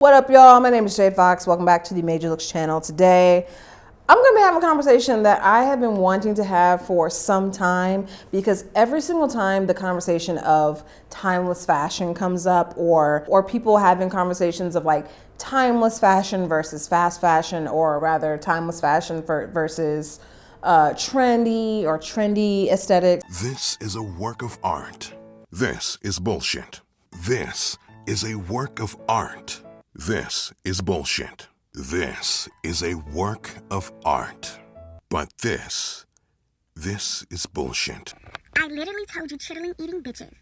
What up, y'all? My name is Jade Fox. Welcome back to the Madeyoulooks channel. Today, I'm going to be having a conversation that I have been wanting to have for some time, because every single time the conversation of timeless fashion comes up, or people having conversations of like timeless fashion versus fast fashion, or rather timeless fashion versus trendy or trendy aesthetics. This is a work of art. This is bullshit. This is a work of art. This is bullshit. This is a work of art. But this is bullshit. I literally told you chittering eating bitches.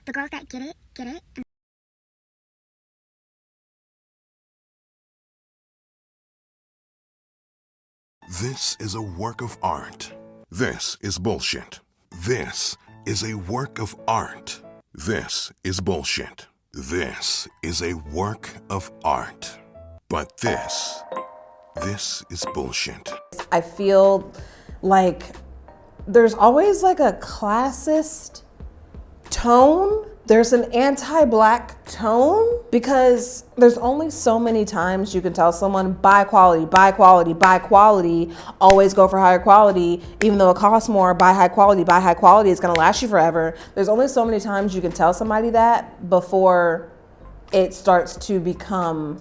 The girls that get it, get it. This is a work of art. This is bullshit. This is a work of art. This is bullshit. This is a work of art. But this is bullshit. I feel like there's always like a classist tone. There's an anti-black tone, because there's only so many times you can tell someone buy quality, buy quality, buy quality, always go for higher quality, even though it costs more, buy high quality, it's gonna last you forever. There's only so many times you can tell somebody that before it starts to become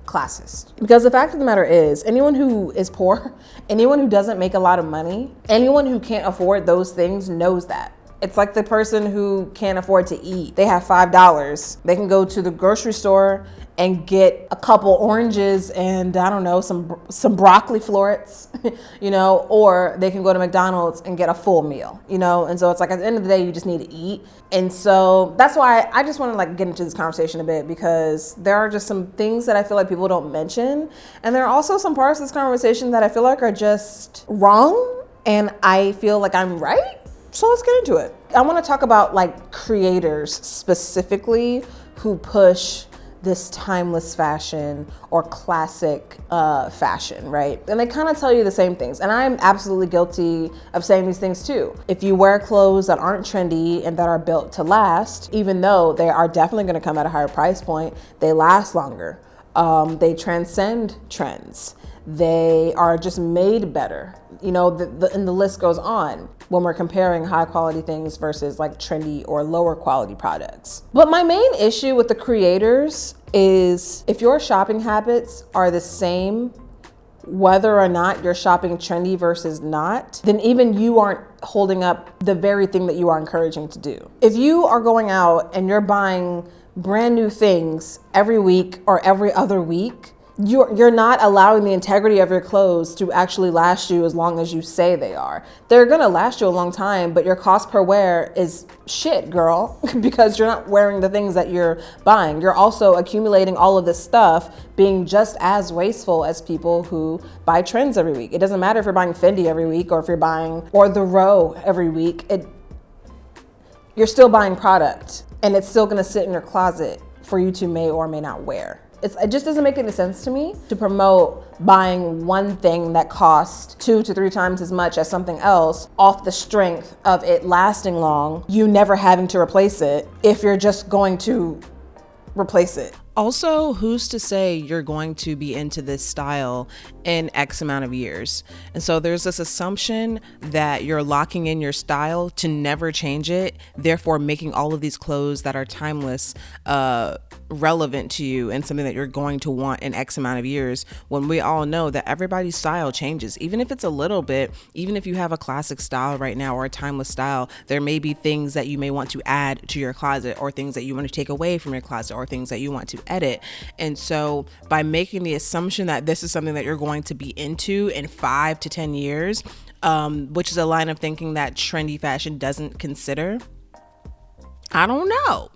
classist. Because the fact of the matter is, anyone who is poor, anyone who doesn't make a lot of money, anyone who can't afford those things knows that. It's like the person who can't afford to eat. They have $5. They can go to the grocery store and get a couple oranges and I don't know, some broccoli florets, you know, or they can go to McDonald's and get a full meal, you know? And so it's like at the end of the day, you just need to eat. And so that's why I just want to like get into this conversation a bit, because there are just some things that I feel like people don't mention. And there are also some parts of this conversation that I feel like are just wrong. And I feel like I'm right. So let's get into it. I want to talk about like creators specifically who push this timeless fashion or classic fashion, right? And they kind of tell you the same things. And I'm absolutely guilty of saying these things too. If you wear clothes that aren't trendy and that are built to last, even though they are definitely going to come at a higher price point, they last longer. They transcend trends. They are just made better. You know, and the list goes on when we're comparing high quality things versus like trendy or lower quality products. But my main issue with the creators is if your shopping habits are the same, whether or not you're shopping trendy versus not, then even you aren't holding up the very thing that you are encouraging to do. If you are going out and you're buying brand new things every week or every other week, you're not allowing the integrity of your clothes to actually last you as long as you say they are. They're gonna last you a long time, but your cost per wear is shit, girl, because you're not wearing the things that you're buying. You're also accumulating all of this stuff, being just as wasteful as people who buy trends every week. It doesn't matter if you're buying Fendi every week or if you're buying or The Row every week. You're still buying product, and it's still gonna sit in your closet for you to may or may not wear. It just doesn't make any sense to me to promote buying one thing that costs 2 to 3 times as much as something else off the strength of it lasting long, you never having to replace it if you're just going to replace it. Also, who's to say you're going to be into this style in X amount of years? And so there's this assumption that you're locking in your style to never change it, therefore making all of these clothes that are timeless relevant to you and something that you're going to want in X amount of years, when we all know that everybody's style changes. Even if it's a little bit, even if you have a classic style right now or a timeless style, there may be things that you may want to add to your closet, or things that you want to take away from your closet, or things that you want to edit. And so by making the assumption that this is something that you're going to be into in 5 to 10 years, which is a line of thinking that trendy fashion doesn't consider, I don't know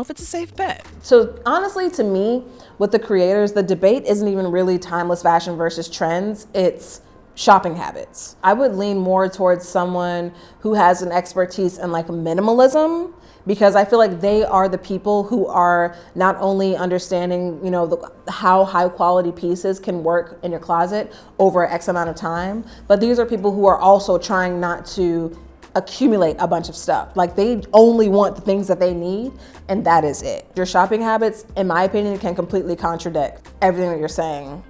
if it's a safe bet. So honestly, to me, with the creators, the debate isn't even really timeless fashion versus trends. It's shopping habits. I would lean more towards someone who has an expertise in like minimalism, because I feel like they are the people who are not only understanding, you know, how high quality pieces can work in your closet over X amount of time, but these are people who are also trying not to accumulate a bunch of stuff. Like they only want the things that they need, and that is it. Your shopping habits, in my opinion, can completely contradict everything that you're saying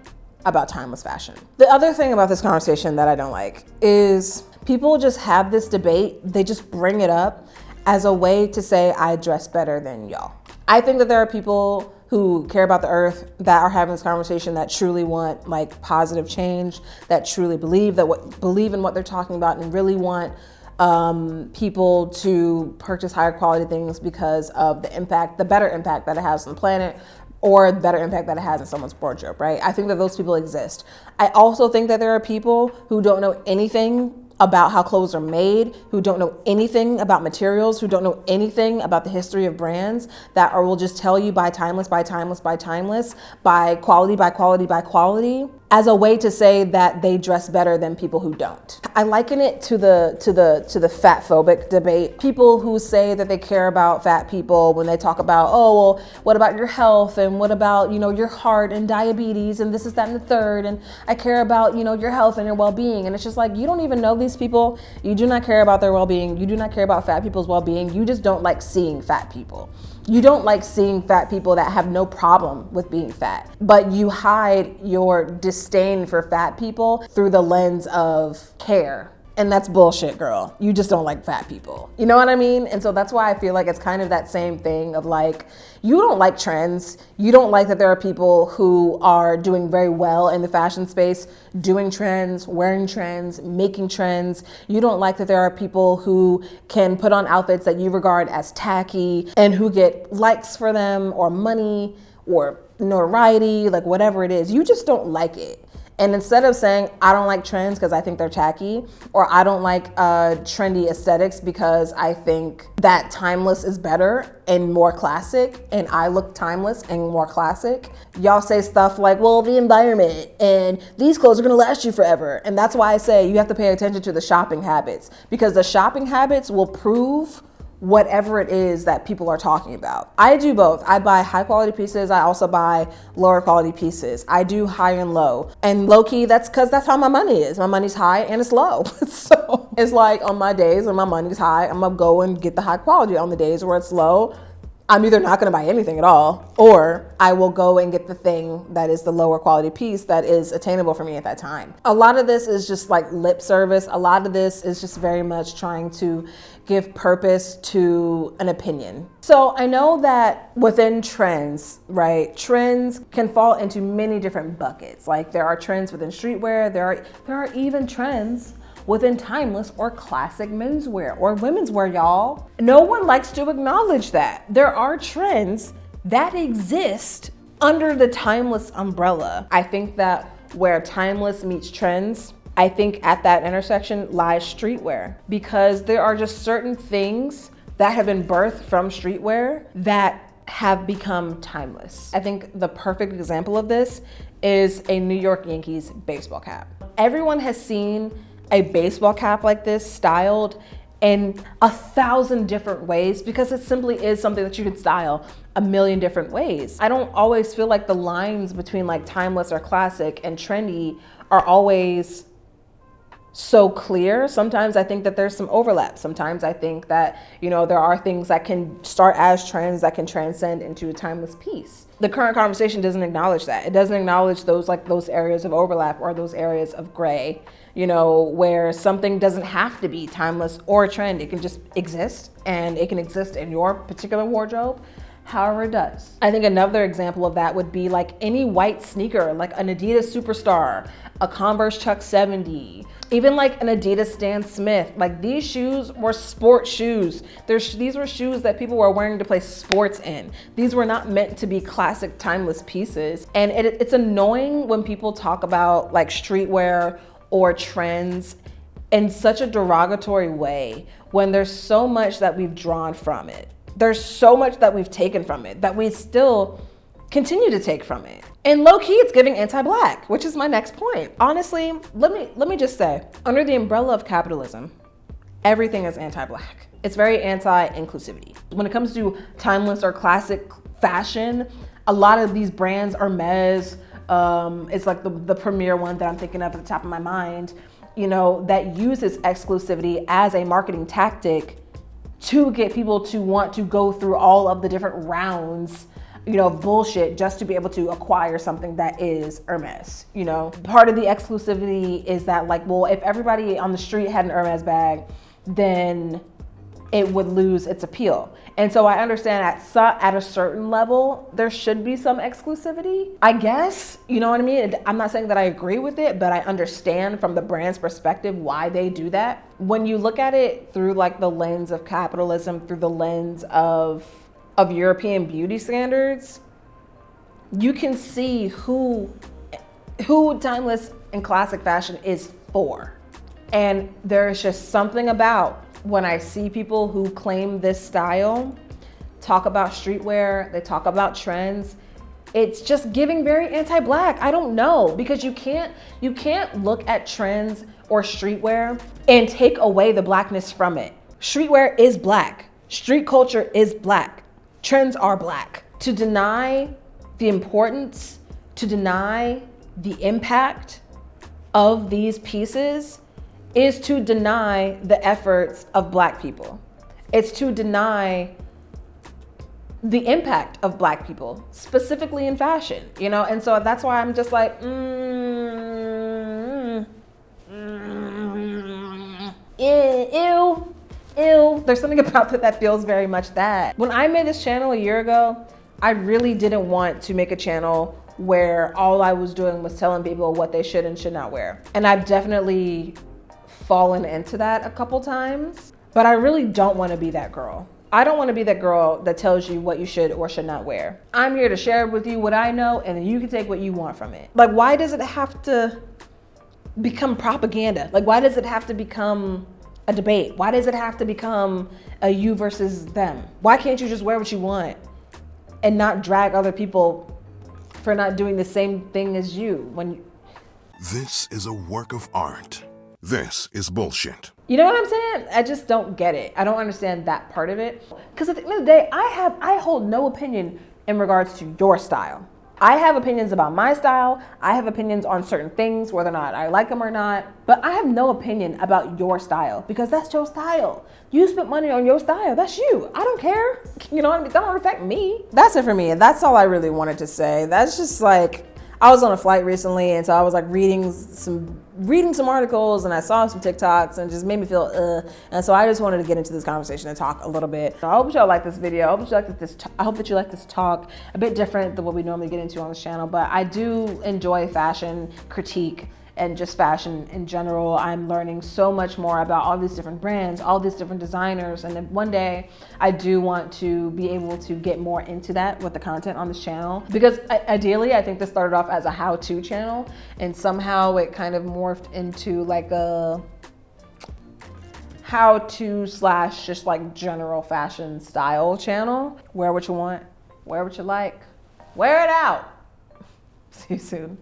about timeless fashion. The other thing about this conversation that I don't like is people just have this debate. They just bring it up as a way to say, I dress better than y'all. I think that there are people who care about the earth that are having this conversation that truly want like positive change, that truly believe in what they're talking about and really want people to purchase higher quality things because of the better impact that it has on the planet, or the better impact that it has in someone's wardrobe, right? I think that those people exist. I also think that there are people who don't know anything about how clothes are made, who don't know anything about materials, who don't know anything about the history of brands, that will just tell you buy timeless, buy timeless, buy timeless, buy quality, buy quality, buy quality, as a way to say that they dress better than people who don't. I liken it to the fat phobic debate. People who say that they care about fat people when they talk about, oh, well, what about your health? And what about, your heart and diabetes and this is that and the third. And I care about, your health and your well-being. And it's just like, you don't even know these people. You do not care about their well-being. You do not care about fat people's well-being. You just don't like seeing fat people. You don't like seeing fat people that have no problem with being fat, but you hide your disdain for fat people through the lens of care. And that's bullshit, girl. You just don't like fat people. You know what I mean? And so that's why I feel like it's kind of that same thing of like, you don't like trends. You don't like that there are people who are doing very well in the fashion space, doing trends, wearing trends, making trends. You don't like that there are people who can put on outfits that you regard as tacky and who get likes for them or money or notoriety, like whatever it is. You just don't like it. And instead of saying, I don't like trends because I think they're tacky, or I don't like trendy aesthetics because I think that timeless is better and more classic, and I look timeless and more classic, y'all say stuff like, well, the environment and these clothes are gonna last you forever. And that's why I say you have to pay attention to the shopping habits, because the shopping habits will prove whatever it is that people are talking about. I do both. I buy high quality pieces. I also buy lower quality pieces. I do high and low. And low key, that's because that's how my money is. My money's high and it's low. So it's like on my days when my money's high, I'm gonna go and get the high quality. On the days where it's low, I'm either not gonna buy anything at all, or I will go and get the thing that is the lower quality piece that is attainable for me at that time. A lot of this is just like lip service. A lot of this is just very much trying to give purpose to an opinion. So I know that within trends, right, trends can fall into many different buckets. Like there are trends within streetwear, there are even trends within timeless or classic menswear or women's wear, y'all. No one likes to acknowledge that. There are trends that exist under the timeless umbrella. I think that where timeless meets trends, I think at that intersection lies streetwear, because there are just certain things that have been birthed from streetwear that have become timeless. I think the perfect example of this is a New York Yankees baseball cap. Everyone has seen a baseball cap like this styled in 1,000 different ways, because it simply is something that you can style a million different ways. I don't always feel like the lines between like timeless or classic and trendy are always so clear. Sometimes I think that there's some overlap. Sometimes I think that, there are things that can start as trends that can transcend into a timeless piece. The current conversation doesn't acknowledge that. It doesn't acknowledge those areas of overlap or those areas of gray, where something doesn't have to be timeless or a trend. It can just exist, and it can exist in your particular wardrobe however it does. I think another example of that would be like any white sneaker, like an Adidas Superstar, a Converse Chuck 70, even like an Adidas Stan Smith. Like these shoes were sport shoes. These were shoes that people were wearing to play sports in. These were not meant to be classic timeless pieces. And it's annoying when people talk about like streetwear or trends in such a derogatory way, when there's so much that we've drawn from it. There's so much that we've taken from it, that we still continue to take from it. And low key, it's giving anti-Black, which is my next point. Honestly, let me just say, under the umbrella of capitalism, everything is anti-Black. It's very anti-inclusivity. When it comes to timeless or classic fashion, a lot of these brands are Hermes. It's like the premier one that I'm thinking of at the top of my mind. you know, that uses exclusivity as a marketing tactic to get people to want to go through all of the different rounds, you know, of bullshit just to be able to acquire something that is Hermes. You know, part of the exclusivity is that, like, well, if everybody on the street had an Hermes bag, then it would lose its appeal. And so I understand at a certain level, there should be some exclusivity, I guess, you know what I mean? I'm not saying that I agree with it, but I understand from the brand's perspective why they do that. When you look at it through like the lens of capitalism, through the lens of European beauty standards, you can see who timeless and classic fashion is for. And there's just something about when I see people who claim this style, talk about streetwear, they talk about trends, it's just giving very anti-Black. I don't know, because you can't look at trends or streetwear and take away the Blackness from it. Streetwear is Black. Street culture is Black. Trends are Black. To deny the importance, to deny the impact of these pieces is to deny the efforts of Black people. It's to deny the impact of Black people, specifically in fashion, you know? And so that's why I'm just like, ew. There's something about that feels very much that. When I made this channel a year ago, I really didn't want to make a channel where all I was doing was telling people what they should and should not wear. And I've definitely fallen into that a couple times, but I really don't want to be that girl. I don't want to be that girl that tells you what you should or should not wear. I'm here to share with you what I know, and then you can take what you want from it. Like, why does it have to become propaganda? Like, why does it have to become a debate? Why does it have to become a you versus them? Why can't you just wear what you want and not drag other people for not doing the same thing as you? This is a work of art. This is bullshit. You know what I'm saying? I just don't get it. I don't understand that part of it. Because at the end of the day, I hold no opinion in regards to your style. I have opinions about my style. I have opinions on certain things, whether or not I like them or not. But I have no opinion about your style, because that's your style. You spent money on your style. That's you. I don't care. You know what I mean? That don't affect me. That's it for me. And that's all I really wanted to say. That's just like, I was on a flight recently, and so I was like reading some articles, and I saw some TikToks, and it just made me feel and so I just wanted to get into this conversation and talk a little bit. I hope y'all like this video. I hope that you like this talk, a bit different than what we normally get into on this channel, but I do enjoy fashion critique and just fashion in general. I'm learning so much more about all these different brands, all these different designers, and then one day I do want to be able to get more into that with the content on this channel, because ideally I think this started off as a how-to channel, and somehow it kind of morphed into like a how-to / just like general fashion style channel. Wear what you want, wear what you like, wear it out. See you soon.